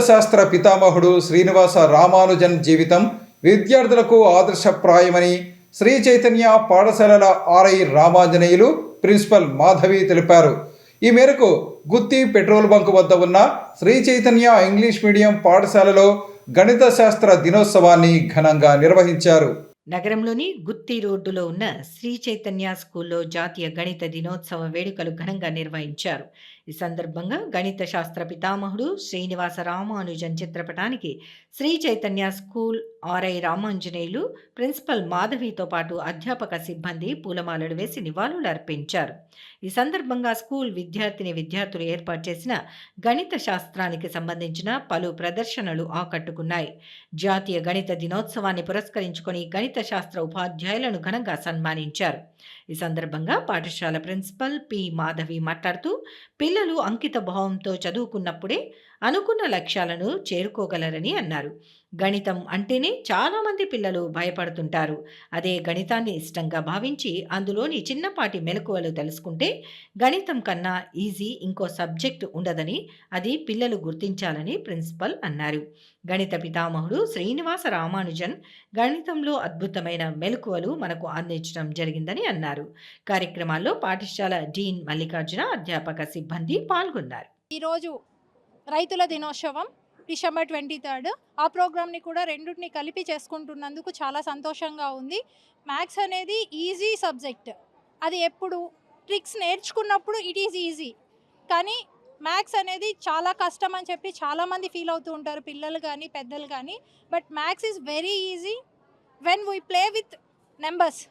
శాస్త్ర పితామహుడు శ్రీనివాస రామానుజన్ జీవితం విద్యార్థులకు ఆదర్శప్రాయమని శ్రీ చైతన్య పాఠశాలల ఆర్ఐ రామాంజనేయులు ప్రిన్సిపల్ మాధవి తెలిపారు. ఈ మేరకు గుత్తి పెట్రోల్ బంక్ వద్ద ఉన్న శ్రీ చైతన్య ఇంగ్లీష్ మీడియం పాఠశాలలో గణిత శాస్త్ర దినోత్సవాన్ని ఘనంగా నిర్వహించారు. నగరంలోని గుత్తి రోడ్డులో ఉన్న శ్రీ చైతన్య స్కూల్లో జాతీయ గణిత దినోత్సవ వేడుకలు ఘనంగా నిర్వహించారు. ఈ సందర్భంగా గణిత శాస్త్ర పితామహుడు శ్రీనివాస రామానుజన్ చిత్రపటానికి Sri Chaitanya school RI Ramanjaneyulu principal మాధవితో పాటు అధ్యాపక సిబ్బంది పూలమాలలు వేసి నివాళులు అర్పించారు. ఈ సందర్భంగా స్కూల్ విద్యార్థులు ఏర్పాటు చేసిన గణిత శాస్త్రానికి సంబంధించిన పలు ప్రదర్శనలు ఆకట్టుకున్నాయి. జాతీయ గణిత దినోత్సవాన్ని పురస్కరించుకొని గణిత శాస్త్ర ఉపాధ్యాయులను ఘనంగా సన్మానించారు. ఈ సందర్భంగా పాఠశాల ప్రిన్సిపల్ పి మాధవి మాట్లాడుతూ, పిల్లలు అంకిత భావంతో చదువుకున్నప్పుడే అనుకున్న లక్ష్యాలను చేరుకోగలరని అన్నారు. గణితం అంటేనే చాలామంది పిల్లలు భయపడుతుంటారు. అదే గణితాన్ని ఇష్టంగా భావించి అందులోని చిన్నపాటి మెలకువలు తెలుసుకుంటే గణితం కన్నా ఈజీ ఇంకో సబ్జెక్టు ఉండదని, అది పిల్లలు గుర్తించాలని ప్రిన్సిపల్ అన్నారు. గణిత పితామహుడు శ్రీనివాస రామానుజన్ గణితంలో అద్భుతమైన మెలకువలు మనకు అందించడం జరిగిందని అన్నారు. కార్యక్రమాల్లో పాఠశాల డీన్ మల్లికార్జున, అధ్యాపక సిబ్బంది పాల్గొన్నారు. ఈరోజు రైతుల దినోత్సవం డిసెంబర్ 23. ఆ ప్రోగ్రామ్ని కూడా రెండింటిని కలిపి చేసుకుంటున్నందుకు చాలా సంతోషంగా ఉంది. మ్యాథ్స్ అనేది ఈజీ సబ్జెక్ట్. అది ఎప్పుడు ట్రిక్స్ నేర్చుకున్నప్పుడు ఇట్ ఈజ్ ఈజీ. కానీ మ్యాథ్స్ అనేది చాలా కష్టం అని చెప్పి చాలామంది ఫీల్ అవుతూ ఉంటారు, పిల్లలు కానీ పెద్దలు కానీ. But maths is very easy when we play with numbers.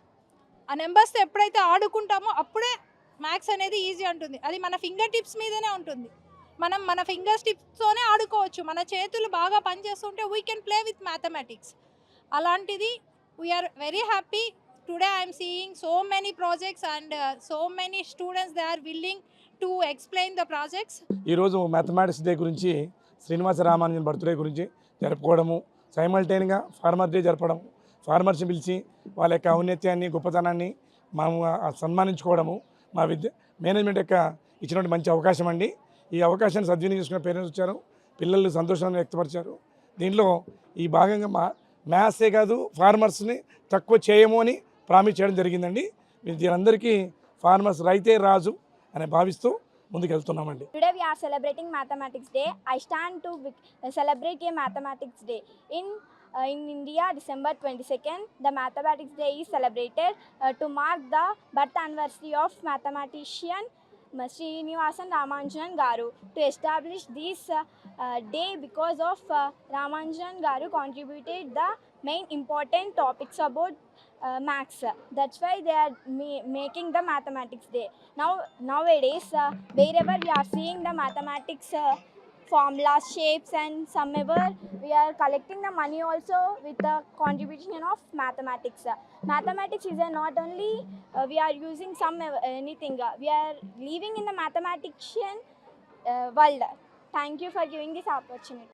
ఆ నెంబర్స్తో ఎప్పుడైతే ఆడుకుంటామో అప్పుడే మ్యాథ్స్ అనేది ఈజీ ఉంటుంది. అది మన ఫింగర్ టిప్స్ మీదనే ఉంటుంది. మనం మన ఫింగర్ టిప్స్తోనే ఆడుకోవచ్చు. మన చేతులు బాగా పనిచేస్తుంటే we can play with mathematics. అలాంటిది we are very happy. Today I'm seeing so many projects and so many students they are willing to explain the projects. ఈరోజు మ్యాథమెటిక్స్ డే గురించి, శ్రీనివాస రామానుజన్ బర్త్డే గురించి జరుపుకోవడము, సైమల్టైన్గా ఫార్మర్ డే జరపడం, ఫార్మర్స్ని పిలిచి వాళ్ళ యొక్క ఔన్నత్యాన్ని, గొప్పతనాన్ని మనం సన్మానించుకోవడము మా మేనేజ్మెంట్ యొక్క ఇచ్చినటువంటి మంచి అవకాశం అండి. ఈ అవకాశాన్ని సద్వినియోగం చేసుకున్న పేరెంట్స్ వచ్చారు, పిల్లలు సంతోషాన్ని వ్యక్తపరిచారు. దీంట్లో ఈ భాగంగా మ్యాథ్సే కాదు, ఫార్మర్స్ని తక్కువ చేయము అని ప్రామిస్ చేయడం జరిగిందండి. దీనందరికీ ఫార్మర్స్ రైతే రాజు అని భావిస్తూ ముందుకు వెళ్తున్నామండి. Today we are celebrating Mathematics Day. I stand to celebrate a Mathematics Day. In India, December 22nd, the Mathematics Day is celebrated to mark the birth anniversary of mathematician Srinivasa Ramanujan Garu. To establish this day, because of Ramanujan Garu contributed the main important topics about maths. That's why they are making the Mathematics Day. Nowadays, wherever we are seeing the mathematics formulas, shapes, and somever we are collecting the money also with the contribution of mathematics. Mathematics is not only we are using anything. We are living in the mathematician world. Thank you for giving this opportunity.